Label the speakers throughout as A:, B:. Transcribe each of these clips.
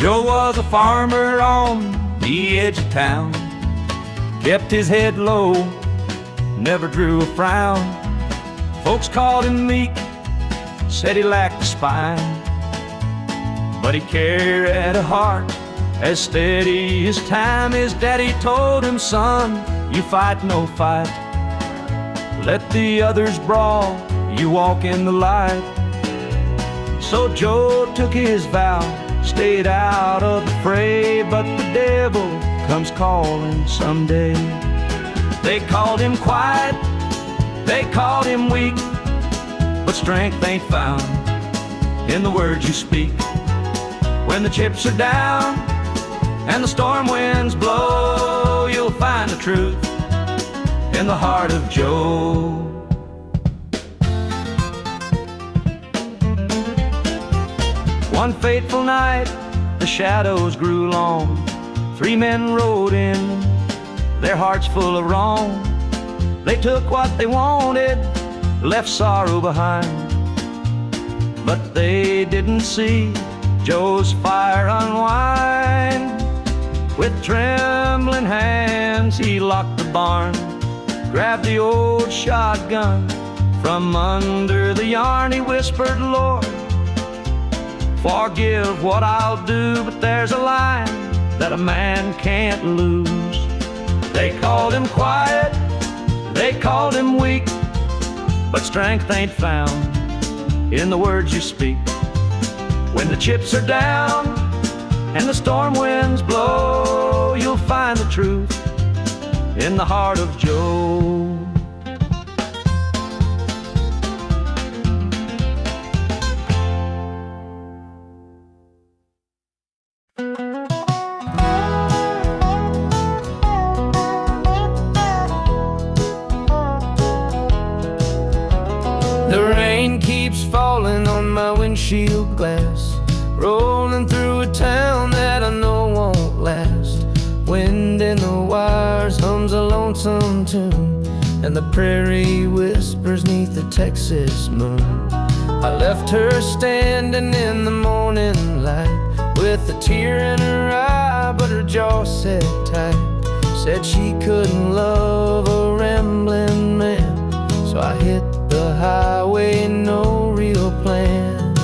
A: Joe was a farmer on the edge of town, kept his head low, never drew a frown. Folks called him meek, said he lacked a spine, but he carried a heart as steady as time. His daddy told him, son, you fight no fight, let the others brawl, you walk in the light. So Joe took his vow, stayed out of the fray, but the devil comes calling someday. They called him quiet, they called him weak, but strength ain't found in the words you speak. When the chips are down and the storm winds blow, you'll find the truth in the heart of Joe. One fateful night, the shadows grew long. 3 men rode in, their hearts full of wrong. They took what they wanted, left sorrow behind, but they didn't see Joe's fire unwind. With trembling hands he locked the barn, grabbed the old shotgun from under the yarn. He whispered, Lord, forgive what I'll do, but there's a line that a man can't lose. They called him quiet, they called him weak, but strength ain't found in the words you speak. When the chips are down and the storm winds blow, you'll find the truth in the heart of Joe.
B: The rain keeps falling on my windshield glass, rolling through a town that I know won't last. Wind in the wires hums a lonesome tune, and the prairie whispers 'neath the Texas moon. I left her standing in the morning light, with a tear in her eye, but her jaw set tight. Said she couldn't love a rambling man, so I hit the highway, no real plan.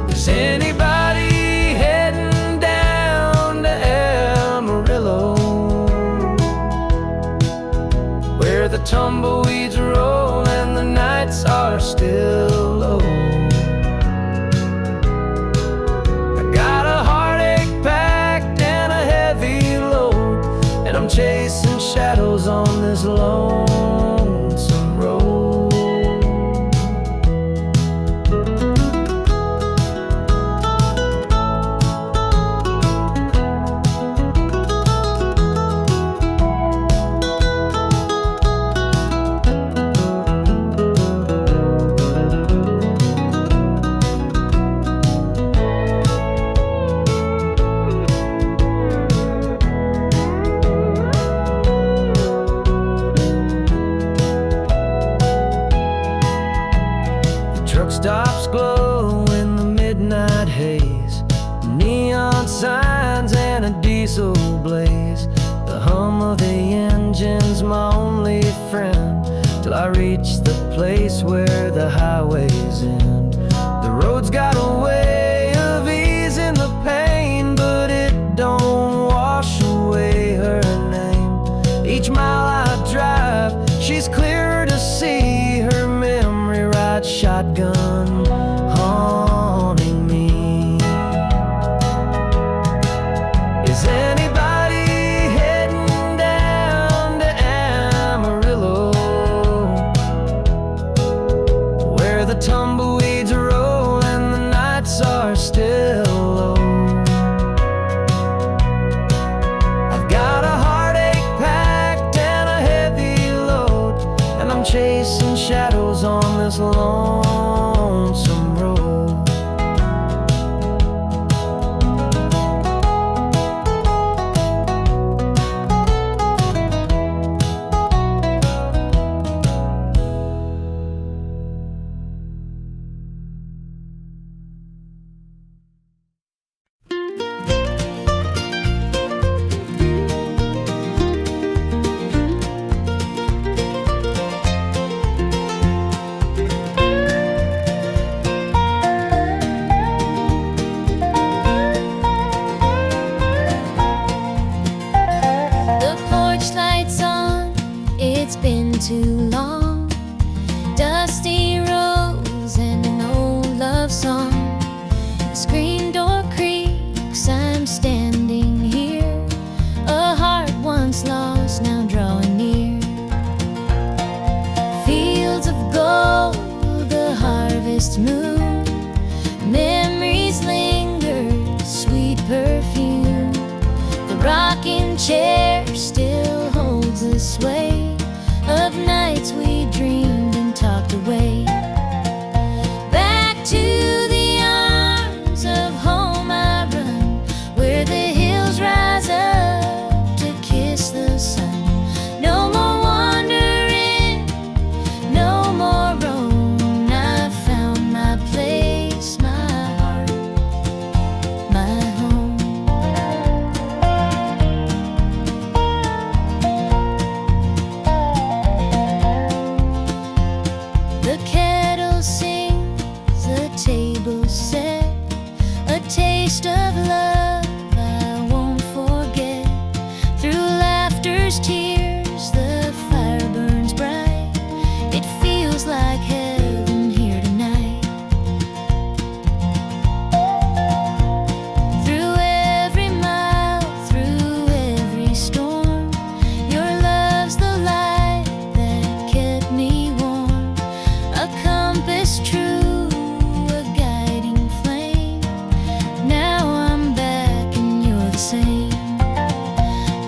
B: Is anybody heading down to Amarillo, where the tumbleweeds roll and the nights are still low? I got a heartache packed and a heavy load, and I'm chasing shadows on this lonesome road. Truck stops glow in the midnight haze, neon signs and a diesel blaze. The hum of the engine's my only friend, till I reach the place where the highways end. The road's got a way of easing the pain, but it don't wash away her name. Each mile I drive, she's clearer to see, her memory rides shotgun, haunting me. Is anybody heading down to Amarillo, where the tumbleweeds roll and the nights are still low? I've got a heartache packed and a heavy load, and I'm chasing shadows on this lonesome road.
C: moon. Memories linger, sweet perfume. The rocking chair still holds the sway of nights we dreamed and talked away. Back to the arms of home I run, where the hills rise up to kiss the sun. No more wandering, no more roam. I found my place, my heart, my home. The kettle sings, the table set, a taste of love I won't forget. Through laughter's tears, the fire burns bright. It feels like heaven here tonight. Through every mile, through every storm, your love's the light that kept me warm. A compass true, a guiding flame. Now I'm back and you're the same.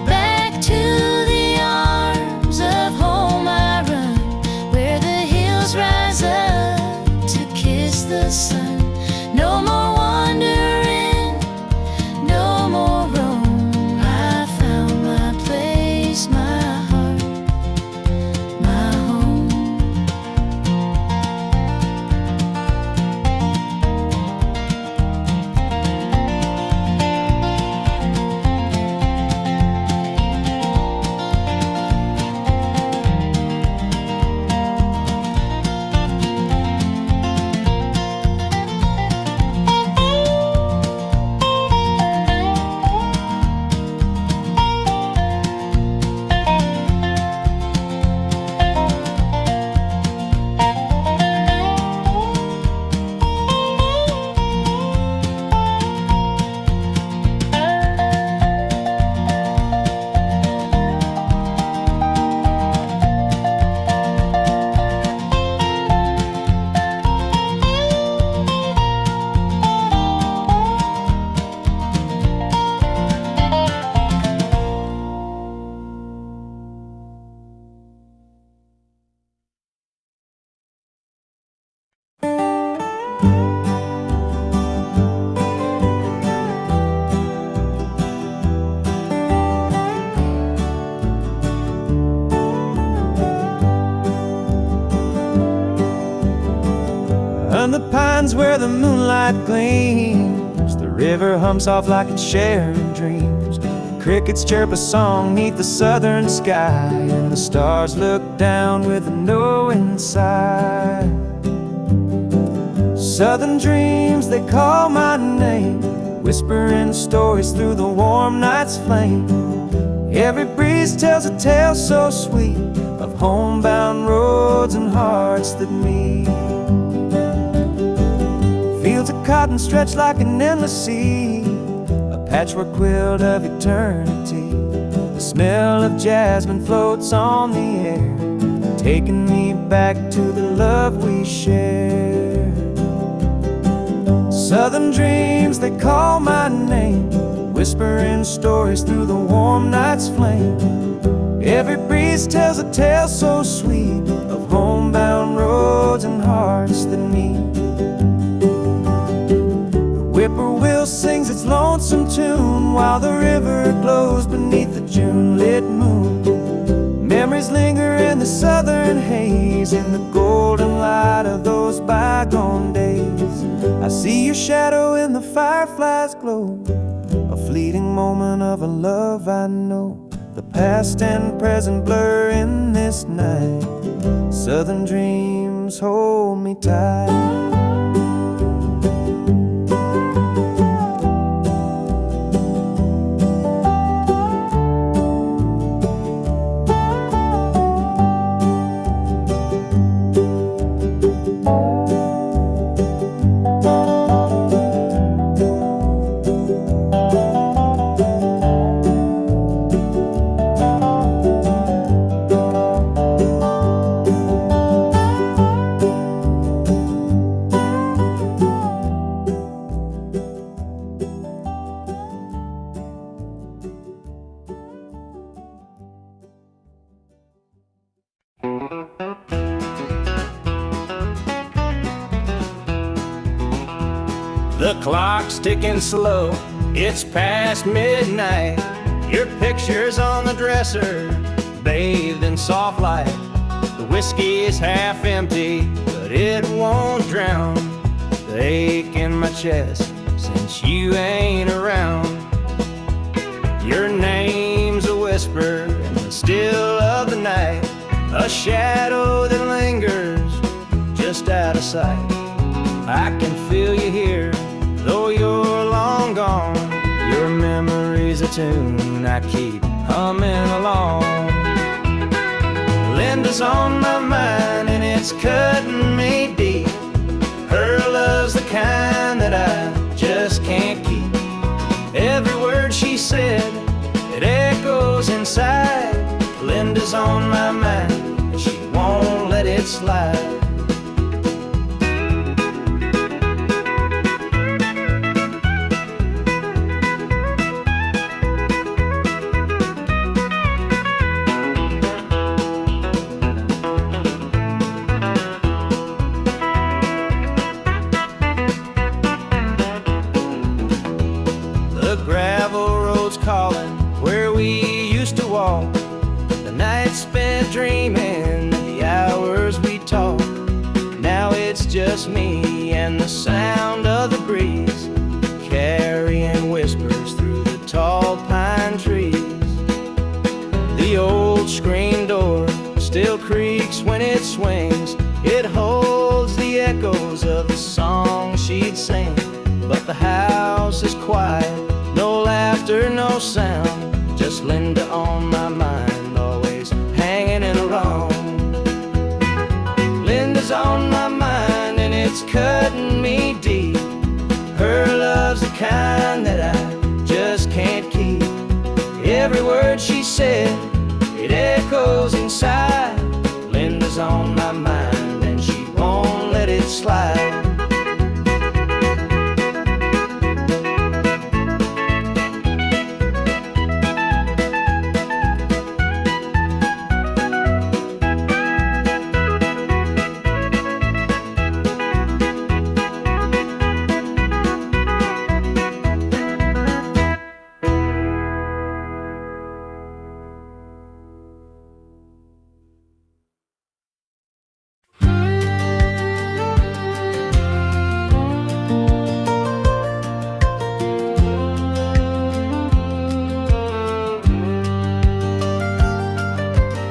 C: Back to the arms of home I run, where the hills rise up to kiss the sun. No more wandering, no more roam. I found my place, my heart, my home.
B: And the pines where the moonlight gleams, the river hums off like it's sharing dreams. The crickets chirp a song neath the southern sky, and the stars look down with a knowing sigh. Southern dreams, they call my name, whispering stories through the warm night's flame. Every breeze tells a tale so sweet of homebound roads and hearts that meet. Fields of cotton stretch like an endless sea, a patchwork quilt of eternity. The smell of jasmine floats on the air, taking me back to the love we shared. Southern dreams, they call my name, whispering stories through the warm night's flame. Every breeze tells a tale so sweet of homebound roads and hearts that meet. Whippoorwill sings its lonesome tune while the river glows beneath the June-lit moon. Memories linger in the southern haze, in the golden light of those bygone days. I see your shadow in the firefly's glow, a fleeting moment of a love I know. The past and present blur in this night. Southern dreams hold me tight. The clock's ticking slow, it's past midnight. Your picture's on the dresser, bathed in soft light. The whiskey is half empty, but it won't drown the ache in my chest since you ain't around. Your name's a whisper in the still of the night, a shadow that lingers just out of sight. I can feel you here, though you're long gone. Your memory's a tune I keep humming along. Linda's on my mind and it's cutting me deep. Her love's the kind that I just can't keep. Every word she said, it echoes inside. Linda's on my mind and she won't let it slide. Calling where we used to walk, the nights spent dreaming, the hours we talked. Now it's just me and the sound of the breeze, carrying whispers through the tall pine trees. The old screen door still creaks when it swings. It holds the echoes of the song she'd sing. But the house is quiet, no laughter, no sound, just Linda on my mind, always hanging in around. Linda's on my mind and it's cutting me deep. Her love's the kind that I just can't keep. Every word she said, it echoes inside. Linda's on my mind and she won't let it slide.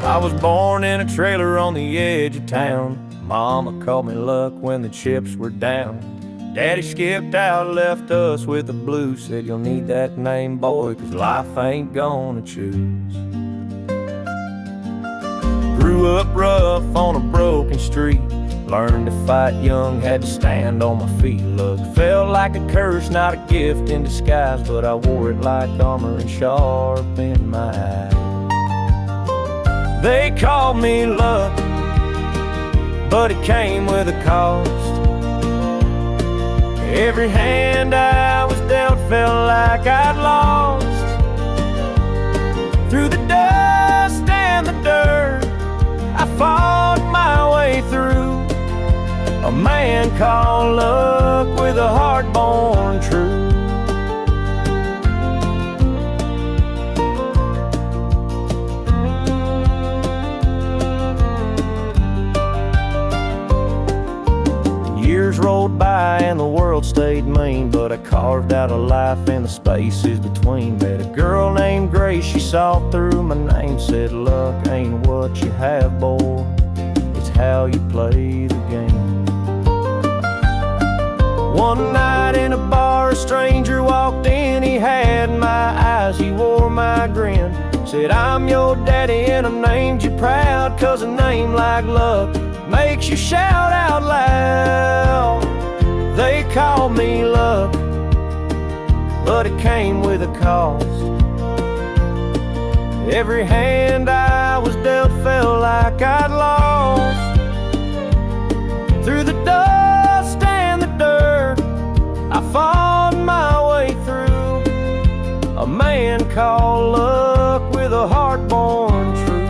A: I was born in a trailer on the edge of town. Mama called me luck when the chips were down. Daddy skipped out, left us with the blues. Said you'll need that name, boy, 'cause life ain't gonna choose. Grew up rough on a broken street. Learned to fight young, had to stand on my feet. Look, felt like a curse, not a gift in disguise, but I wore it like armor and sharp in my eye. They called me luck, but it came with a cost. Every hand I was dealt felt like I'd lost. Through the dust and the dirt, I fought my way through. A man called luck with a heart born true. Years rolled by and the world stayed mean, but I carved out a life in the spaces between. Met a girl named Grace, she saw through my name, said luck ain't what you have, boy, it's how you play the game. One night in a bar, a stranger walked in, he had my eyes, he wore my grin. Said, I'm your daddy and I named you proud, 'cause a name like luck makes you shout out loud. They called me luck, but it came with a cost. Every hand I was dealt felt like I'd lost. Through the dust and the dirt, I fought my way through. A man called luck with a heart born true.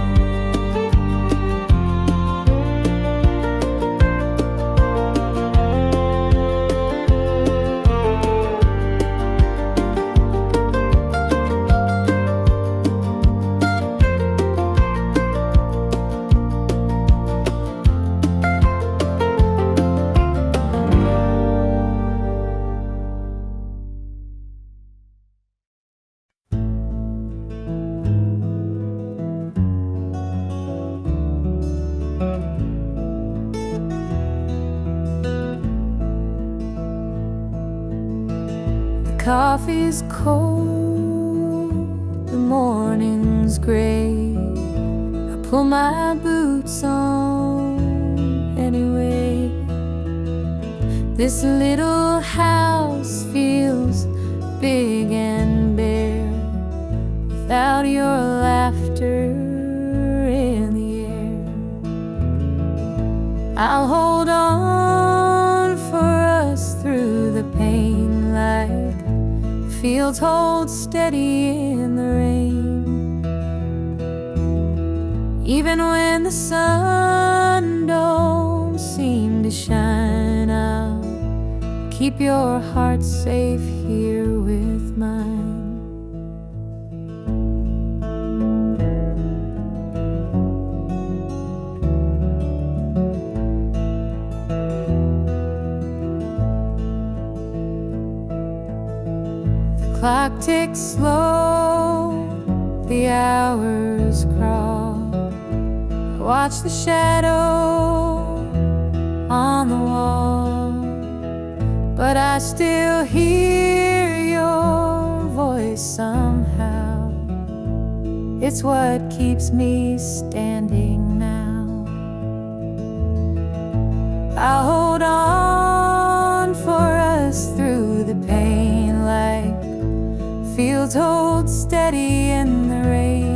C: coffee's cold, the morning's gray. I pull my boots on anyway. This little house feels big and bare without your laughter in the air. I'll hold on for us through the pain, like fields hold steady in the rain. Even when the sun don't seem to shine, I'll keep your heart safe here with mine. The clock ticks slow, the hours crawl. I watch the shadow on the wall, but I still hear your voice somehow. It's what keeps me standing now. I'll hold on for us through the pain, like fields hold steady in the rain.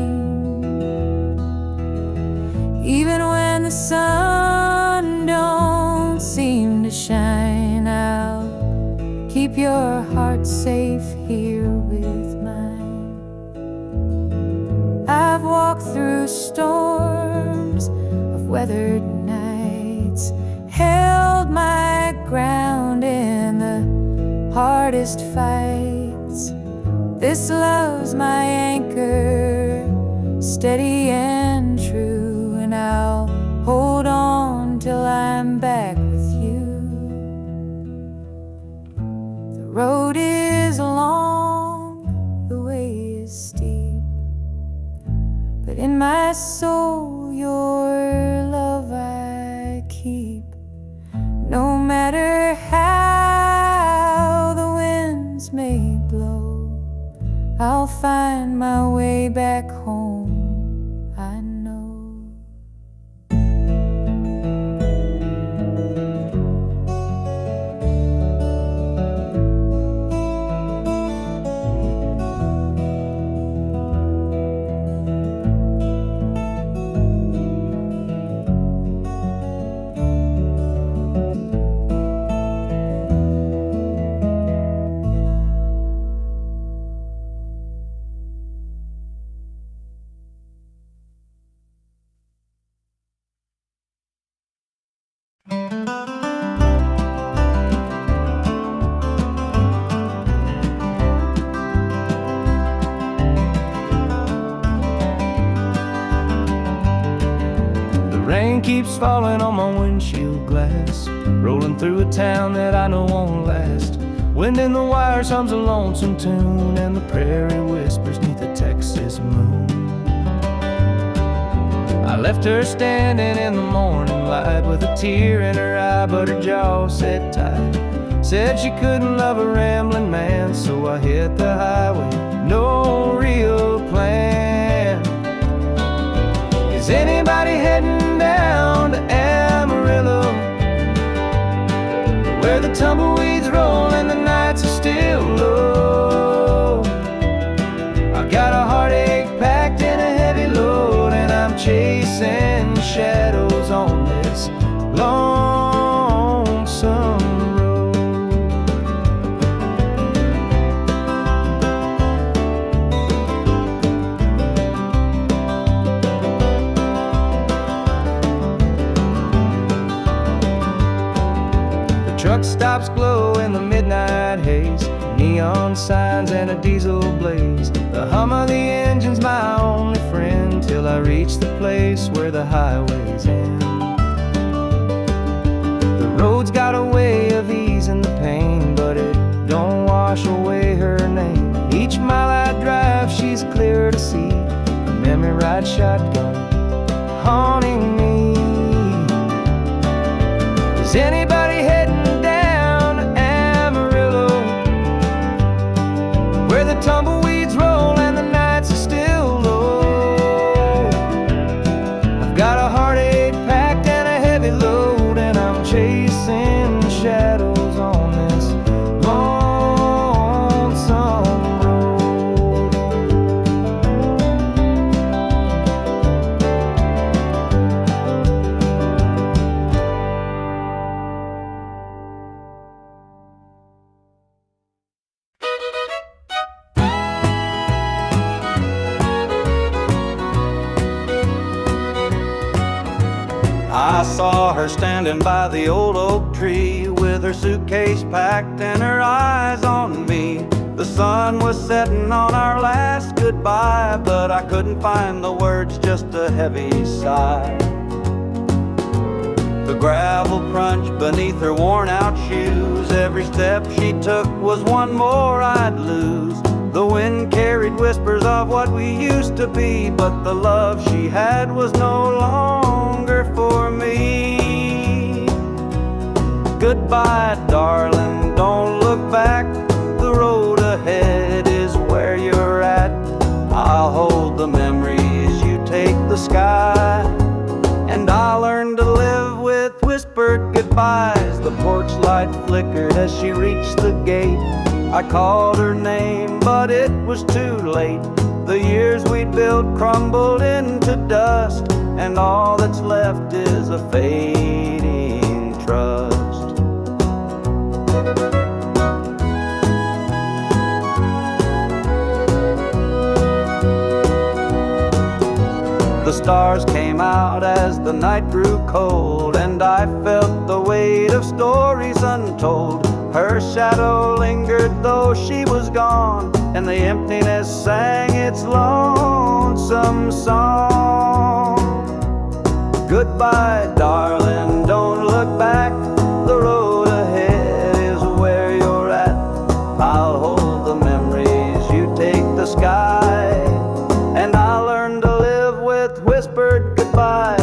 C: Even when the sun don't seem to shine, I'll keep your heart safe here with mine. I've walked through storms of weathered nights, held my ground in the hardest fights. This love's my anchor, steady and true, and I'll hold on till I'm back with you. The road is long, the way is steep, but in my soul your love I keep. No matter how the winds may blow, I'll find my way back home, I know.
A: Rain keeps falling on my windshield glass, rolling through a town that I know won't last. Wind in the wires hums a lonesome tune, and the prairie whispers neath the Texas moon. I left her standing in the morning light with a tear in her eye, but her jaw set tight. Said she couldn't love a rambling man, so I hit the highway, no real plan. Is anybody heading down to Amarillo, where the tumbleweeds roll and the nights are still low? I got a heartache packed in a heavy load, and I'm chasing shadows on this lonesome road. The truck stops glow in the midnight haze, neon signs and a diesel blaze. The hum of the engine's my only friend, till I reach the place where the highways end. The road's got a way of easing the pain, but it don't wash away her name. Each mile I drive, she's clear to see, a memory ride shotgun haunting me. Is anybody heading down to Amarillo, saw her standing by the old oak tree with her suitcase packed and her eyes on me. The sun was setting on our last goodbye, but I couldn't find the words, just a heavy sigh. The gravel crunched beneath her worn-out shoes. Every step she took was one more I'd lose. The wind carried whispers of what we used to be, but the love she had was no longer for me. Goodbye, darling, don't look back. The road ahead is where you're at. I'll hold the memories, you take the sky. And I learned to live with whispered goodbyes. The porch light flickered as she reached the gate. I called her name, but it was too late. The years we'd built crumbled into dust, and all that's left is a fading trust. The stars came out as the night grew cold, and I felt the weight of stories untold. Her shadow lingered though she was gone, and the emptiness sang its lonesome song. Goodbye, darling, don't look back. The road ahead is where you're at. I'll hold the memories, you take the sky. And I learned to live with whispered goodbyes.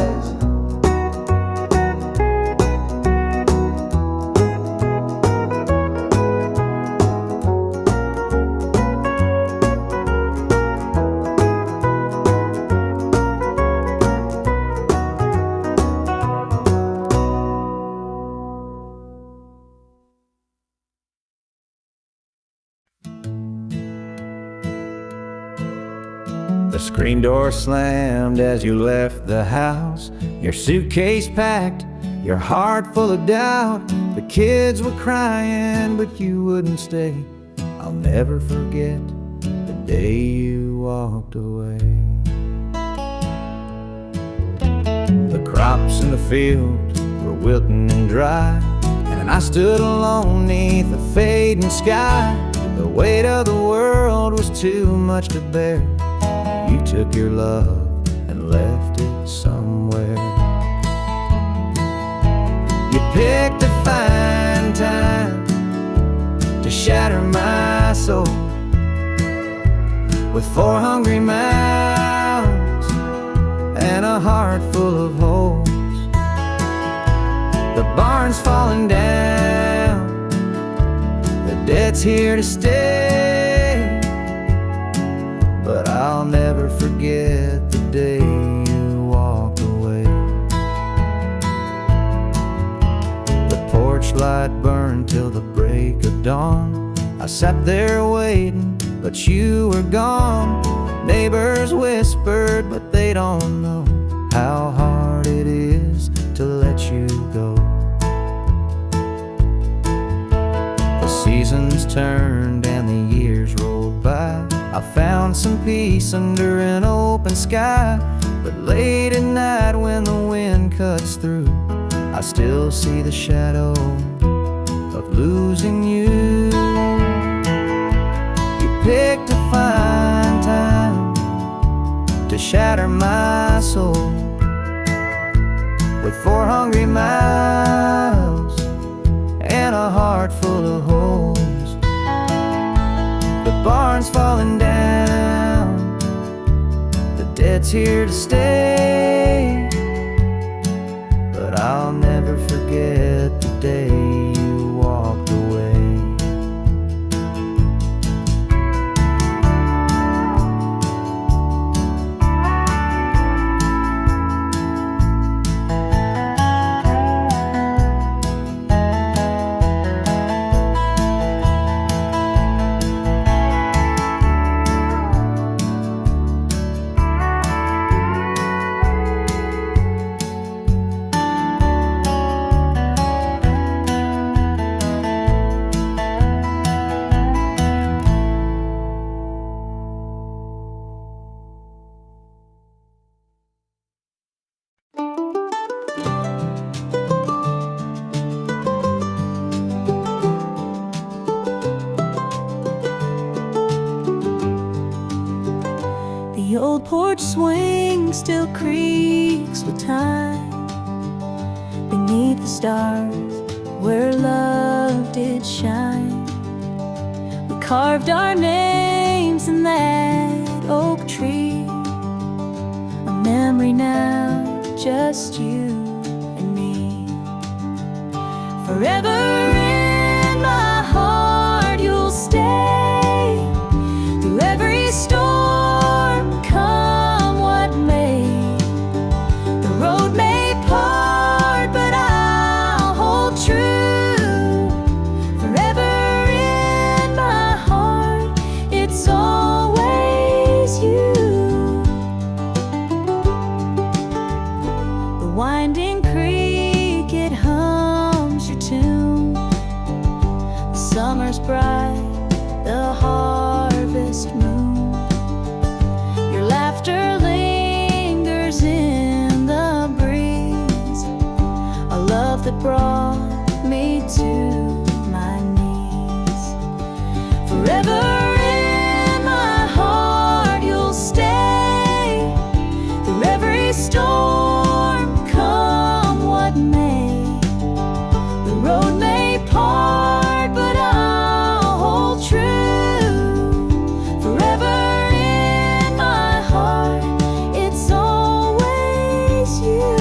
B: The screen door slammed as you left the house, your suitcase packed, your heart full of doubt. The kids were crying, but you wouldn't stay. I'll never forget the day you walked away. The crops in the field were wilting and dry, and I stood alone neath the fading sky. The weight of the world was too much to bear. You took your love and left it somewhere. You picked a fine time to shatter my soul with 4 hungry mouths and a heart full of holes. The barn's falling down, the debt's here to stay, but I'll never forget the day you walked away. The porch light burned till the break of dawn. I sat there waiting, but you were gone. Neighbors whispered, but they don't know how hard it is to let you go. The seasons turned and the years rolled by. I found some peace under an open sky, but late at night when the wind cuts through, I still see the shadow of losing you. You picked a fine time to shatter my soul with 4 hungry mouths and a heart full of holes. The barn's falling down, the debt's here to stay, but I'll never forget the day you walked away.
D: old porch swing still creaks with time. Beneath the stars where love did shine, we carved our names in that oak tree. A memory now, just you and me. Forever in my heart you'll stay, through every storm, come what may. The road may part, but I'll hold true. Forever in my heart, it's always you. The winding creek, it hums your tune. The summer's bright, the harvest moon. Your laughter lingers in the breeze, a love that brought me to my knees. Forever in my heart you'll stay, through every storm, come what may. The road may part, but I'll hold true. Forever in my heart, it's always you.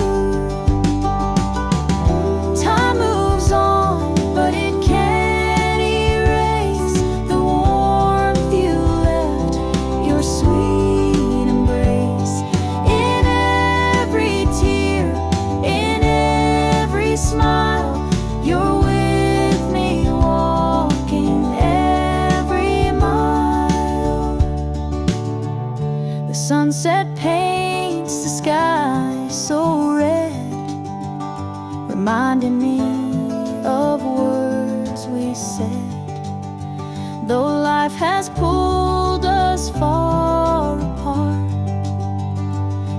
D: Time moves on, but it can't erase the warmth you left, your sweet embrace. In every tear, in every smile, you're with me, walking every mile. The sunset paints the sky so red, reminding me of words we said. Though life has pulled us far apart,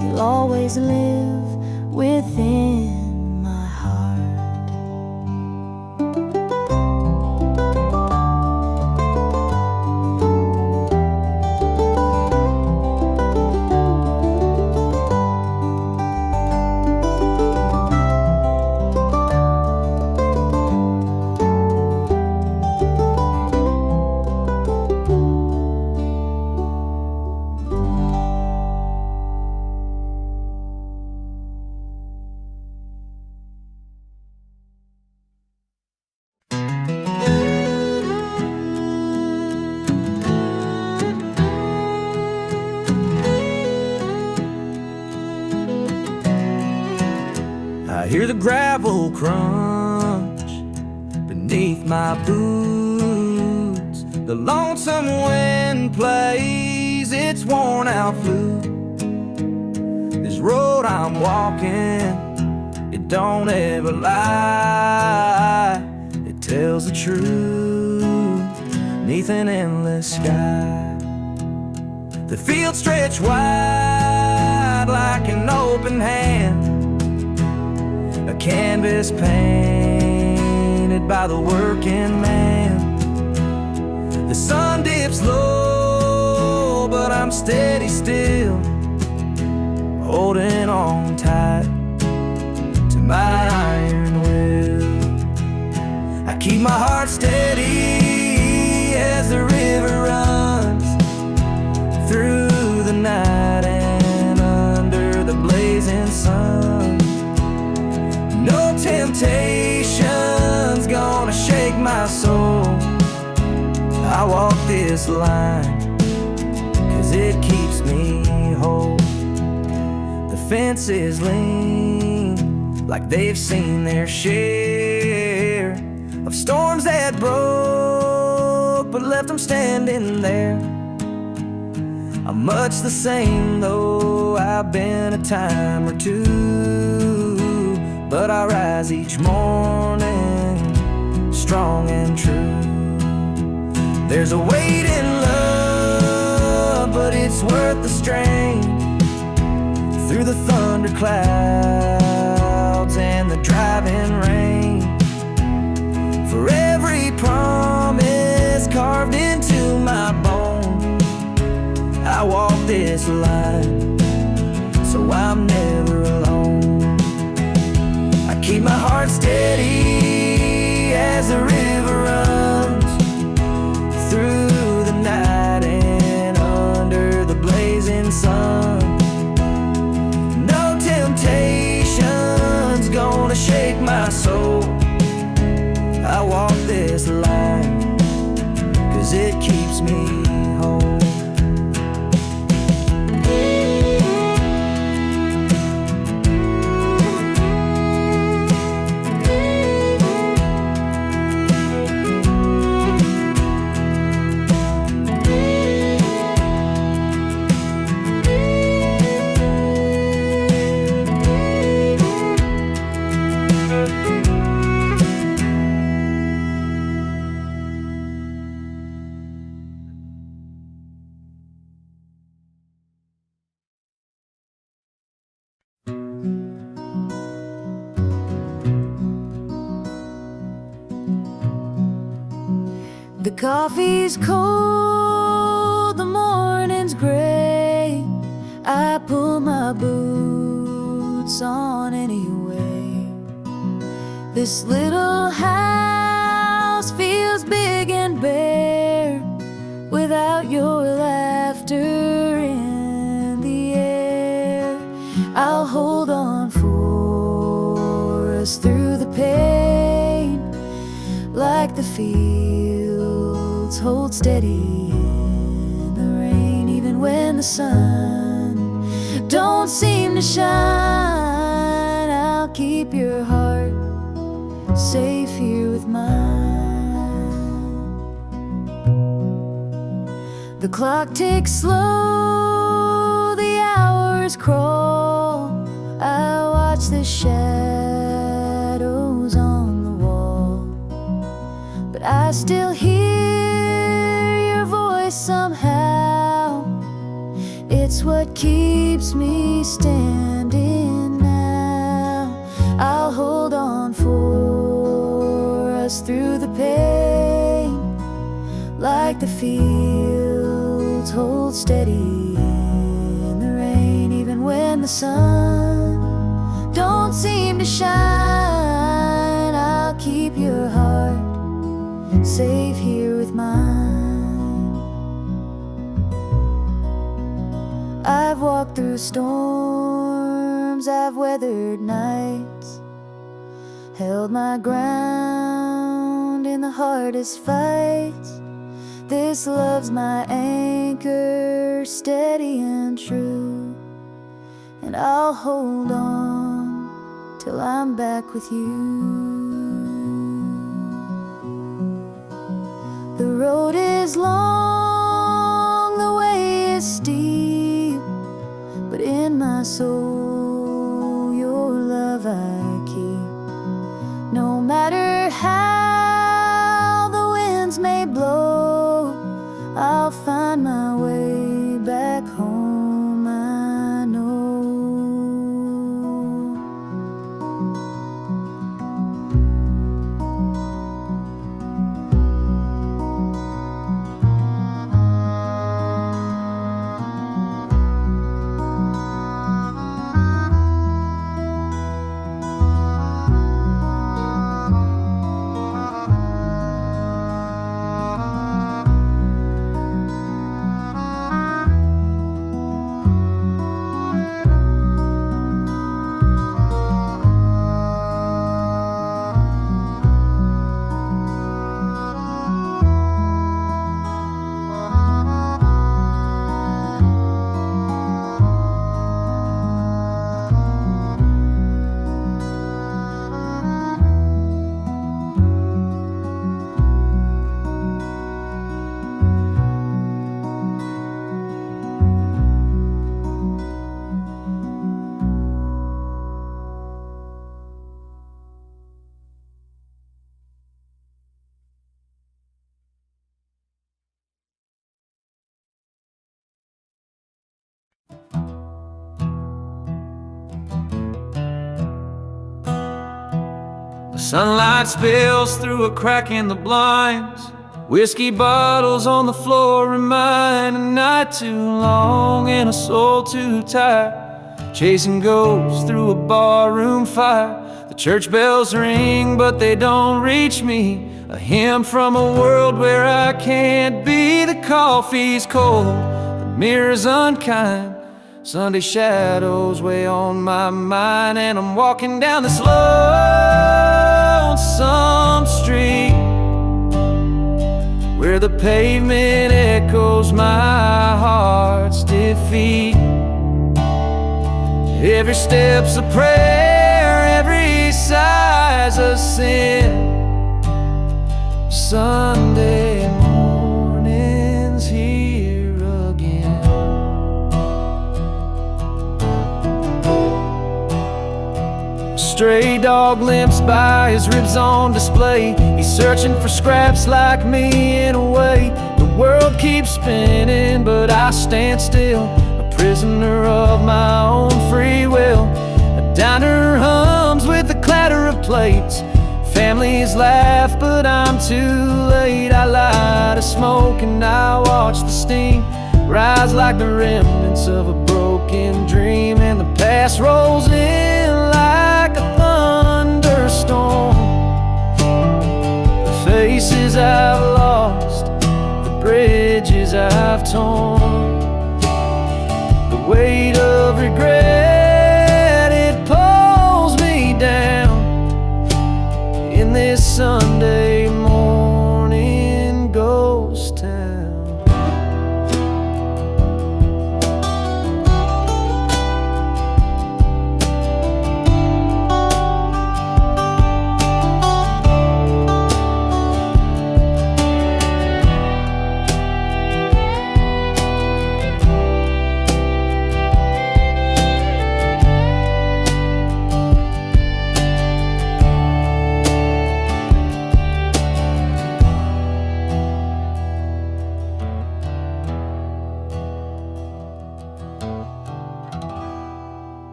D: you'll always live within my heart.
A: I hear the gravel crunch beneath my boots. The lonesome wind plays its worn out flute. This road I'm walking, it don't ever lie. It tells the truth neath an endless sky. The fields stretch wide like an open hand, a canvas painted by the working man. The sun dips low, but I'm steady still, holding on tight to my iron will. I keep my heart steady as the river runs through the night and under the blazing sun. No temptation's gonna shake my soul. I walk this line 'cause it keeps me whole. The fences lean like they've seen their share of storms that broke but left them standing there. I'm much the same though I've been a time or two, but I rise each morning strong and true. There's a weight in love, but it's worth the strain. Through the thunder clouds and the driving rain, for every promise carved into my bone, I walk
B: this line, so I'm never alone. I keep my heart steady as the river runs through the night and under the blazing sun. No temptation's gonna shake my soul. I walk this line 'cause it keeps me whole.
D: The coffee's cold, the morning's gray. I pull my boots on anyway. This little house feels big and bare without your laughter in the air. I'll hold on for us through the pain, like the fields hold steady in the rain. Even when the sun don't seem to shine, I'll keep your heart safe here with mine. The clock ticks slow, the hours crawl. I watch the shadows on the wall, but I still hear your voice somehow. It's what keeps me standing now. I'll hold on for us through the pain, like the fields hold steady in the rain. Even when the sun don't seem to shine, I'll keep your heart safe here with mine. I've walked through storms, I've weathered nights, held my ground in the hardest fights. This love's my anchor, steady and true, and I'll hold on till I'm back with you. The road is long, the way is steep, but in my soul your love I keep. No matter how the winds may blow, I'll find my way back home, I know.
A: The sunlight spills through a crack in the blinds,
B: Whiskey bottles on the floor remind a night too long and a soul too tired, chasing ghosts through a barroom fire. The church bells ring but they don't reach me, a hymn from a world where I can't be. The coffee's cold, the mirror's unkind, Sunday shadows weigh on my mind, and I'm walking down this lonesome street where the pavement echoes my heart's defeat. Every step's a prayer, every sigh's a sin. Sunday morning's here again. A stray dog limps by, his ribs on display. He's searching for scraps like me in a way. The world keeps spinning but I stand still, a prisoner of my own free will. A diner hums with the clatter of plates. Families laugh but I'm too late. I light a smoke and I watch the steam rise like the remnants of a broken dream. And the past rolls in like a thunderstorm. The faces I've lost, the bridges I've torn, the weight of regret, it pulls me down in this Sunday morning ghost town.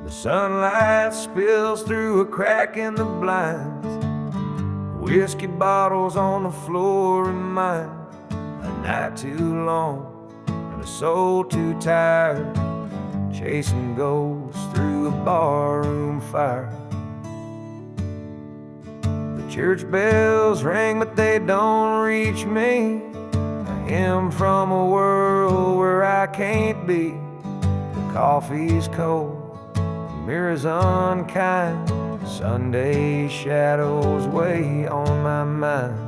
A: The sunlight spills through a crack in the blinds. Whiskey bottles on the floor remind a night too long and a soul too tired, chasing ghosts through a barroom fire. The church bells ring but they don't reach me, a hymn from a world where I can't be. The coffee's cold, mirror's unkind, Sunday shadows weigh on my mind.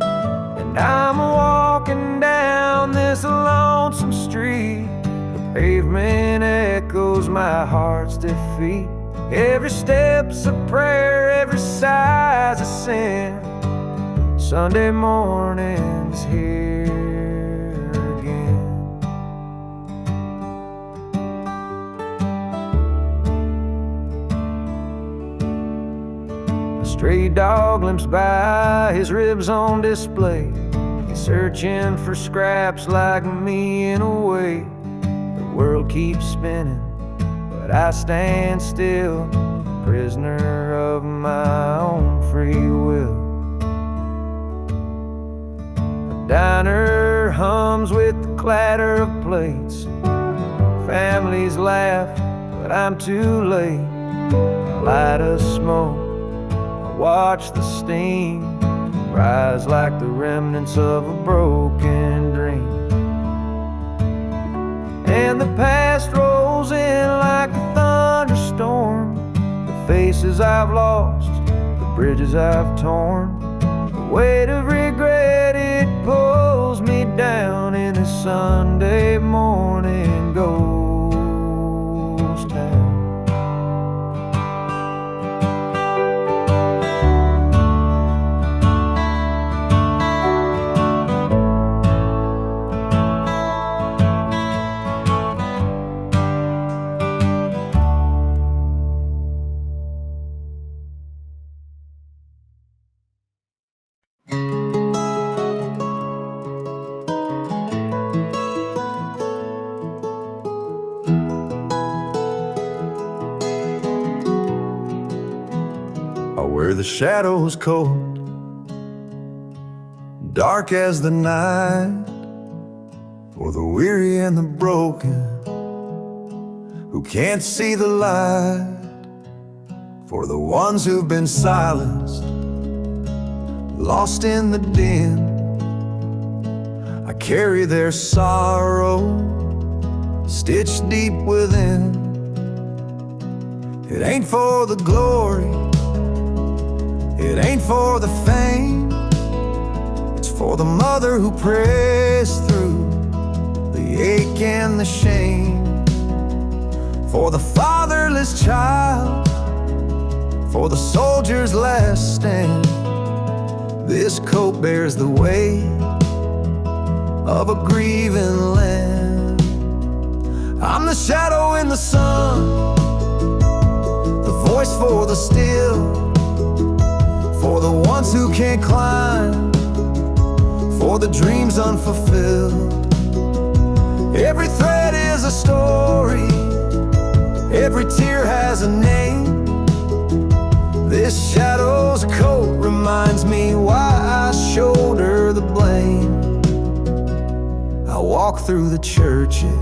A: And I'm walking down this lonesome street, the pavement echoes my heart's defeat. Every step's a prayer, every sigh's a sin. Sunday morning's here again. Stray dog limps by, his ribs on display. He's searching for scraps like me in a way. The world keeps spinning, but I stand still, prisoner of my own free will. The diner hums with the clatter of plates. Families laugh, but I'm too late. Light a smoke, watch the steam rise like the remnants of a broken dream. And the past rolls in like a thunderstorm. The faces I've lost, the bridges I've torn, the weight of regret, it pulls me down in this Sunday morning ghost town.
E: where the shadow's cold, dark as the night, for the weary and the broken who can't see the light, for the ones who've been silenced, lost in the din. I carry their sorrow stitched deep within. It ain't for the glory, it ain't for the fame, it's for the mother who prays through the ache and the shame, for the fatherless child, for the soldier's last stand. This coat bears the weight of a grieving land. I'm the shadow in the sun, the voice for the still, for the ones who can't climb, for the dreams unfulfilled. Every thread is a story, every tear has a name. This shadow's coat reminds me why I shoulder the blame. I walk through the churches,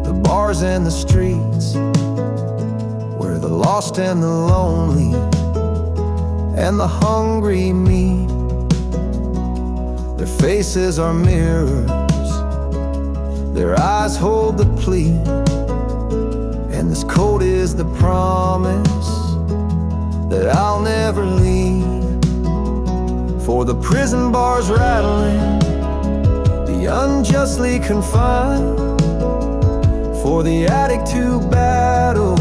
E: the bars and the streets, where the lost and the lonely and the hungry meet. Their faces are mirrors, their eyes hold the plea, and this coat is the promise that I'll never leave. For the prison bars rattling, the unjustly confined, for the addict who battles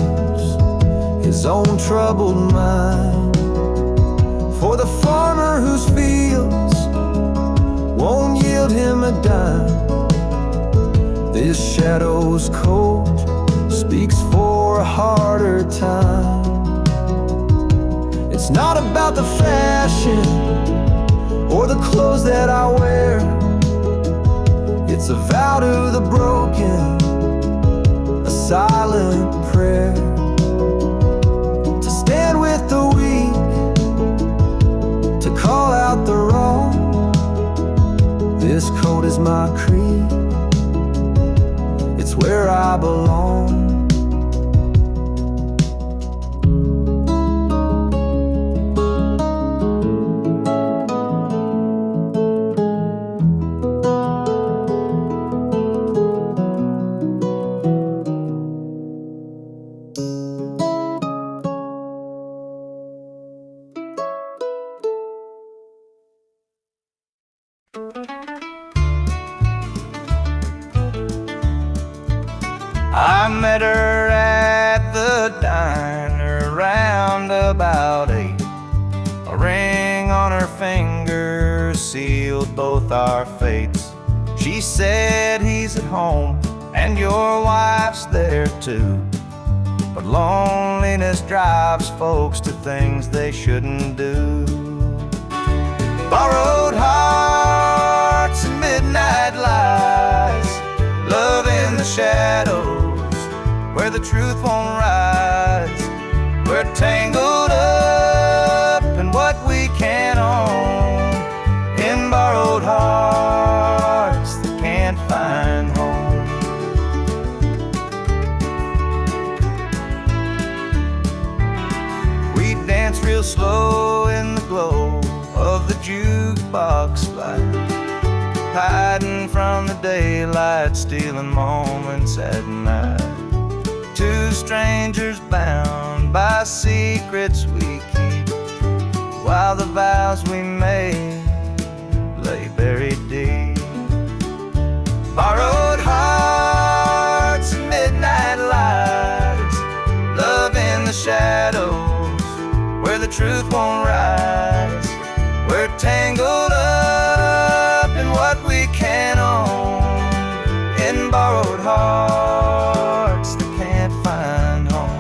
E: his own troubled mind, for the farmer whose fields won't yield him a dime. This shadow's coat speaks for a harder time. It's not about the fashion or the clothes that I wear, it's a vow to the broken, a silent prayer, to stand with the weak, to call out the wrong. This coat is my creed, it's where I belong.
A: I met her at the diner round about 8. A ring on her finger sealed both our fates. She said, he's at home and your wife's there too, but loneliness drives folks to things they shouldn't do. Borrowed hearts and midnight lies, love in the shadows where the truth won't rise. We're tangled up in what we can't own, in borrowed hearts that can't find home. We dance real slow in the glow of the jukebox light, hiding from the daylight, stealing moments at night. Two strangers bound by secrets we keep, while the vows we made lay buried deep. Borrowed hearts and midnight lies, love in the shadows where the truth won't rise. We're tangled up in what we can't own, in borrowed hearts that can't find home.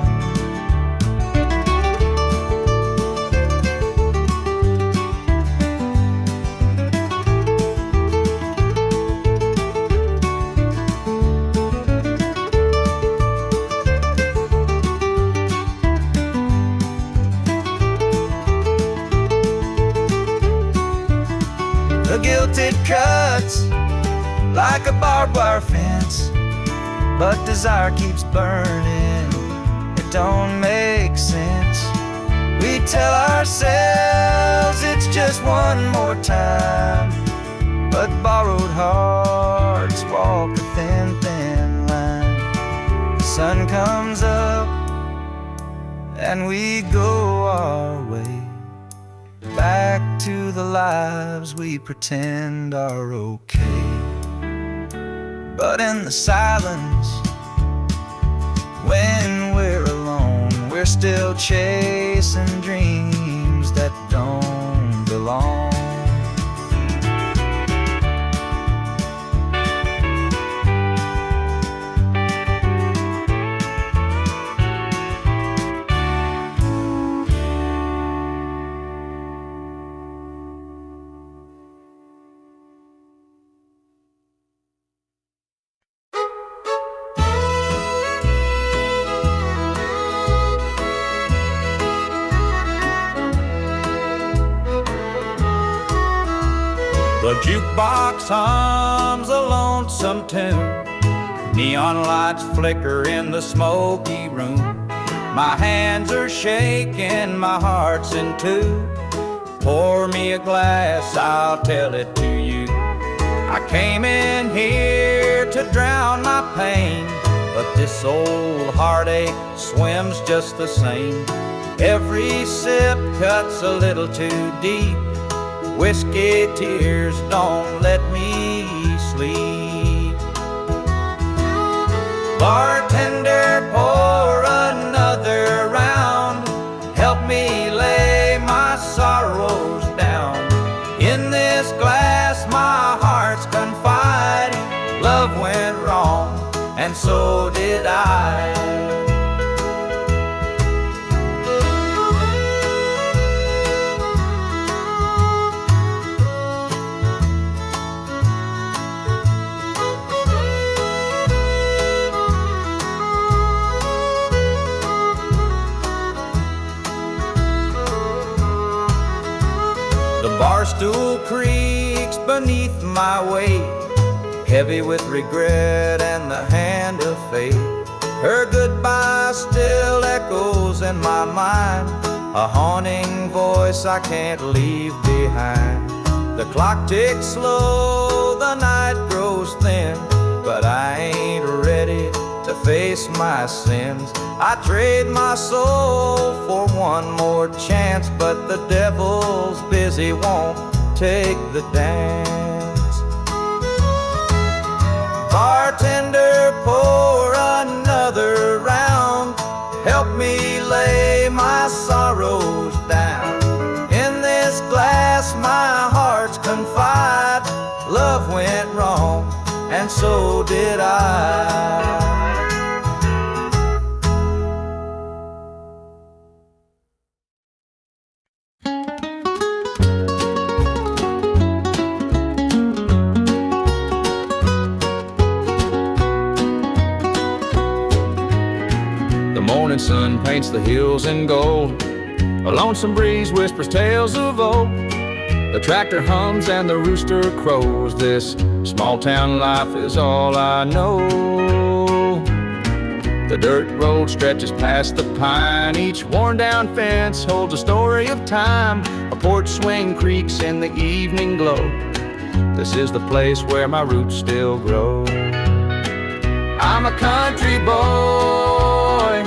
E: wire fence, but desire keeps burning. It don't make sense. We tell ourselves it's just one more time, but borrowed hearts walk a thin, thin line. The sun comes up and we go our way, back to the lives we pretend are okay. But in the silence, when we're alone, we're still chasing dreams that don't belong.
A: The jukebox hums a lonesome tune. Neon lights flicker in the smoky room. My hands are shaking, my heart's in two. Pour me a glass, I'll tell it to you. I came in here to drown my pain, but this old heartache swims just the same. Every sip cuts a little too deep. Whiskey tears don't let me sleep. Bartender, pour another round. Help me lay my sorrows down. In this glass my heart's confide. Love went wrong, and so did I. Barstool creaks beneath my weight, heavy with regret and the hand of fate. Her goodbye still echoes in my mind, a haunting voice I can't leave behind. The clock ticks slow, the night grows thin, but I ain't ready to face my sins. I trade my soul for one more chance, but the devil's busy, won't take the dance. Bartender, pour another round. Help me lay my sorrows down. In this glass my heart's confide. Love went wrong, and so did I. Morning sun paints the hills in gold. A lonesome breeze whispers tales of old. The tractor hums and the rooster crows. This small town life is all I know. The dirt road stretches past the pine. Each worn down fence holds a story of time. A porch swing creaks in the evening glow. This is the place where my roots still grow. I'm a country boy,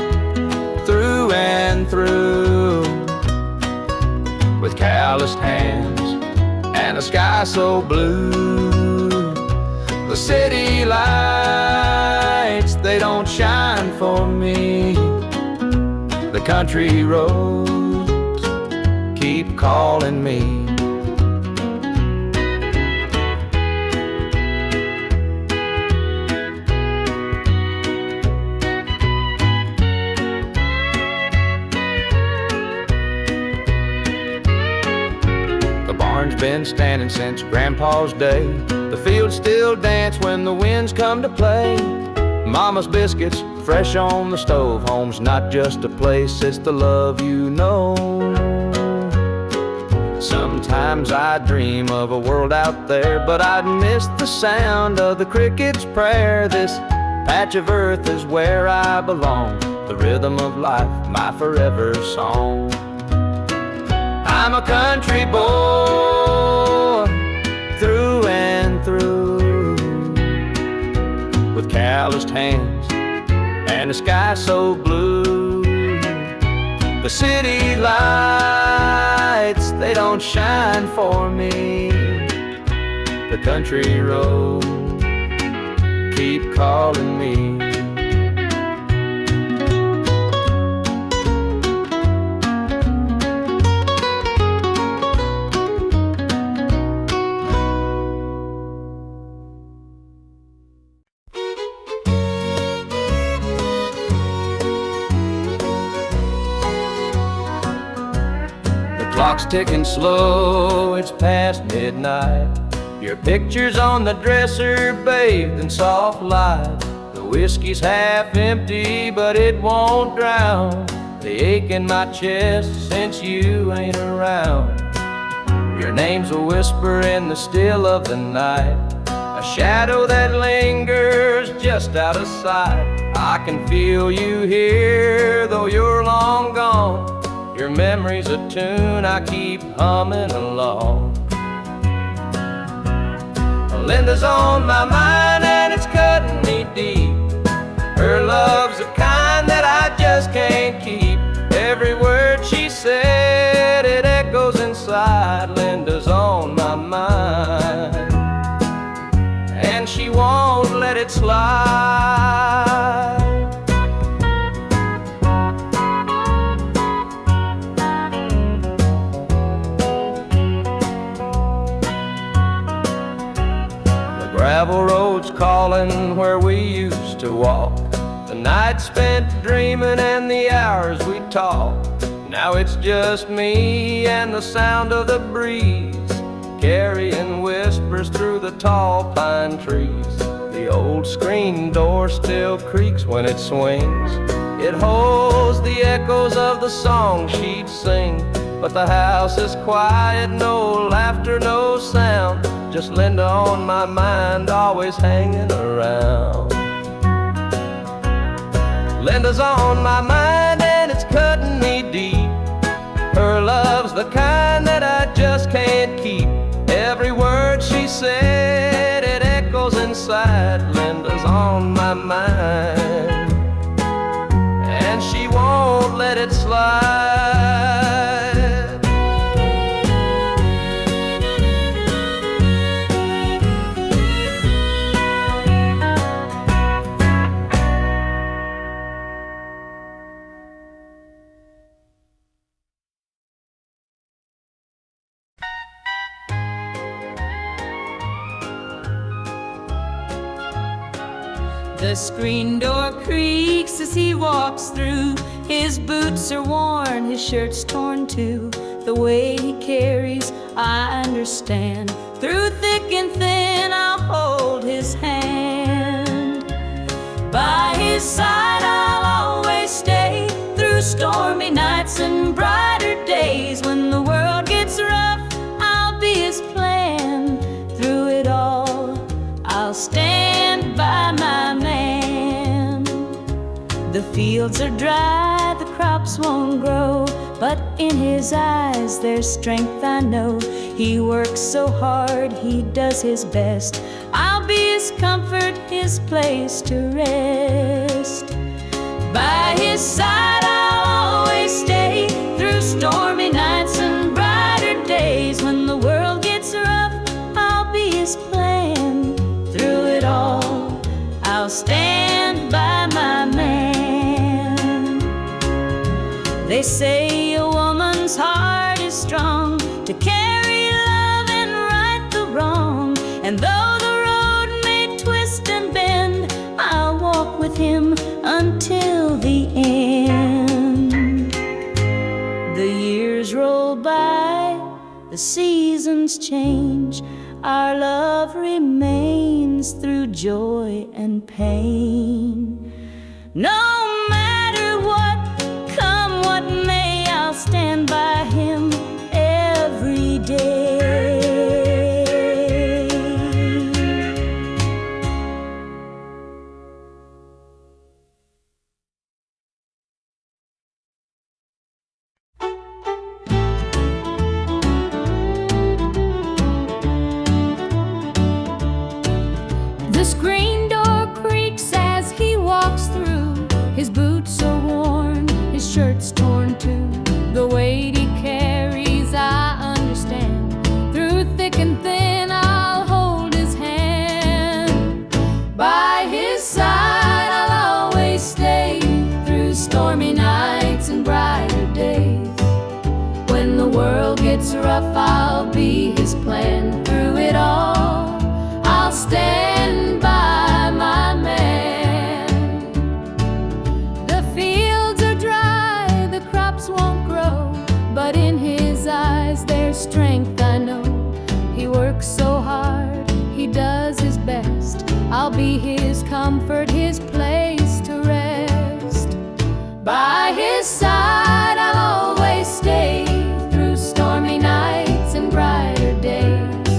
A: through and through, with calloused hands and a sky so blue. The city lights, they don't shine for me. The country roads keep calling me. Been standing since Grandpa's day. The fields still dance when the winds come to play. Mama's biscuits fresh on the stove. Home's not just a place, it's the love you know. Some
B: Sometimes I dream of a world out there, but I'd miss the sound of the cricket's prayer. This patch of earth is where I belong, the rhythm of life, my forever song. I'm a country boy, through and through, with calloused hands and a sky so blue. The city lights, they don't shine for me. The country roads keep calling me. Clock's ticking slow, it's past midnight. Your picture's on the dresser, bathed in soft light. The whiskey's half empty, but it won't drown the ache in my chest since you ain't around. Your name's a whisper in the still of the night, a shadow that lingers just out of sight. I can feel you here, though you're long gone. Your memory's a tune I keep humming along. Linda's on my mind and it's cutting me deep. Her love's the kind that I just can't keep. Every word she said, it echoes inside. Linda's on my mind and she won't let it slide. Gravel roads calling where we used to walk, the night spent dreaming and the hours we talked. Now it's just me and the sound of the breeze, carrying whispers through the tall pine trees. The old screen door still creaks when it swings. It holds the echoes of the song she'd sing. But the house is quiet, no laughter, no sound. Just Linda on my mind, always hanging around. Linda's on my mind and it's cutting me deep. Her love's the kind that I just can't keep. Every word she said, it echoes inside. Linda's on my mind and she won't let it slide.
F: The screen door creaks as he walks through. His boots are worn, his shirt's torn too. The way he carries, I understand. Through thick and thin, I'll hold his hand. By his side, I'll always stay. Through stormy nights and brighter days. When the world gets rough, I'll be his plan. Through it all, I'll stand by my man. The fields are dry, the crops won't grow, but in his eyes there's strength, I know. He works so hard, he does his best. I'll be his comfort, his place to rest. By his side I'll always stay. Through stormy nights and brighter days. When the world gets rough, I'll be his plan. Through it all, I'll stand by my man. They say a woman's heart is strong to carry love and right the wrong. And though the road may twist and bend, I'll walk with him until the end. The years roll by, the seasons change. Our love remains through joy and pain. No matter what, come what may, I'll stand by him every day. His boots are worn, his shirt's torn too. The weight he carries, I understand. Through thick and thin, I'll hold his hand. By his side, I'll always stay. Through stormy nights and brighter days. When the world gets rough, I'll be his plan. Through it all, I'll stand by my man. The fields are dry, the crops won't grow, but in his eyes there's strength, I know. He works so hard, he does his best. I'll be his comfort, his place to rest. By his side, I'll always stay. Through stormy nights and brighter days.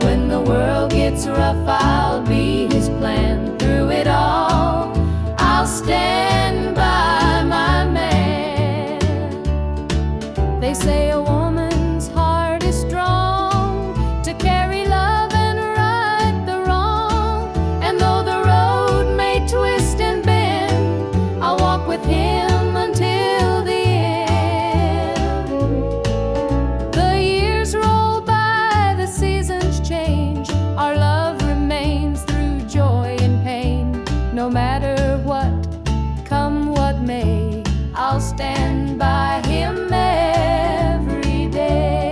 F: When the world gets rough, I'll be his plan. Through it all, I'll stand by my man. They say a woman's heart is strong to carry love and right the wrong. And though the road may twist and bend, I'll walk with him until the end. The years roll by, the seasons change. Our love remains through joy and pain. No matter what, come what may, I'll stand by him every day.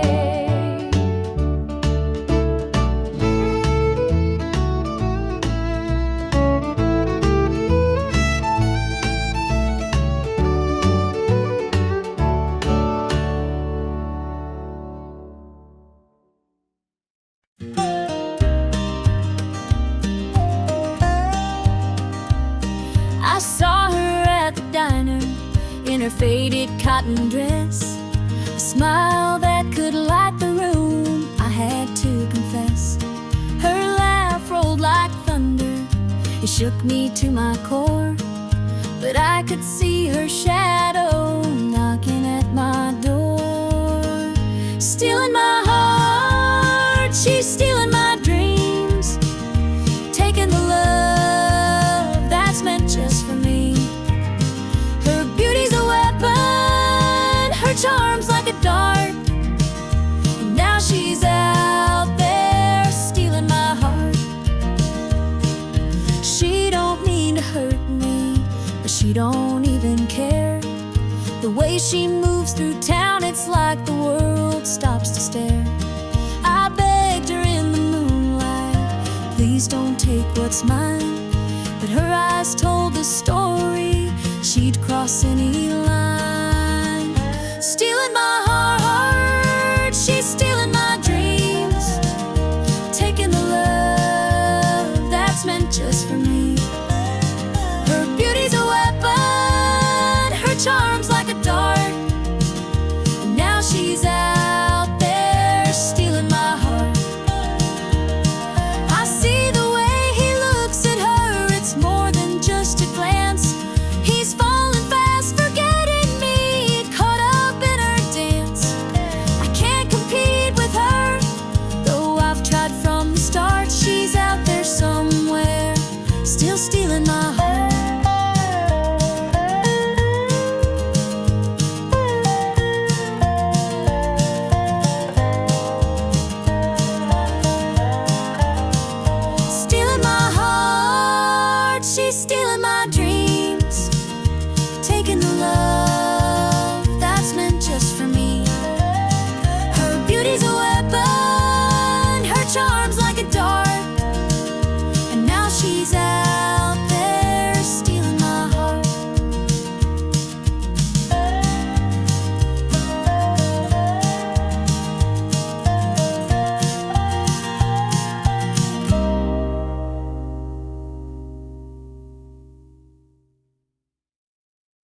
C: I saw her at the diner in her faded cotton dress, a smile that could light the room, I had to confess. Her laugh rolled like thunder, it shook me to my core. But I could see her shadow knocking at my door. Stealing my heart, she's stealing my dreams, taking the love that's meant just for me. Her beauty's a weapon, her charm's like a dart, and now she's out there stealing my heart. She don't mean to hurt me, but she don't even care. The way she moves through town, it's like the world stops to stare. I begged her in the moonlight, please don't take what's mine. But her eyes told the story, she'd cross any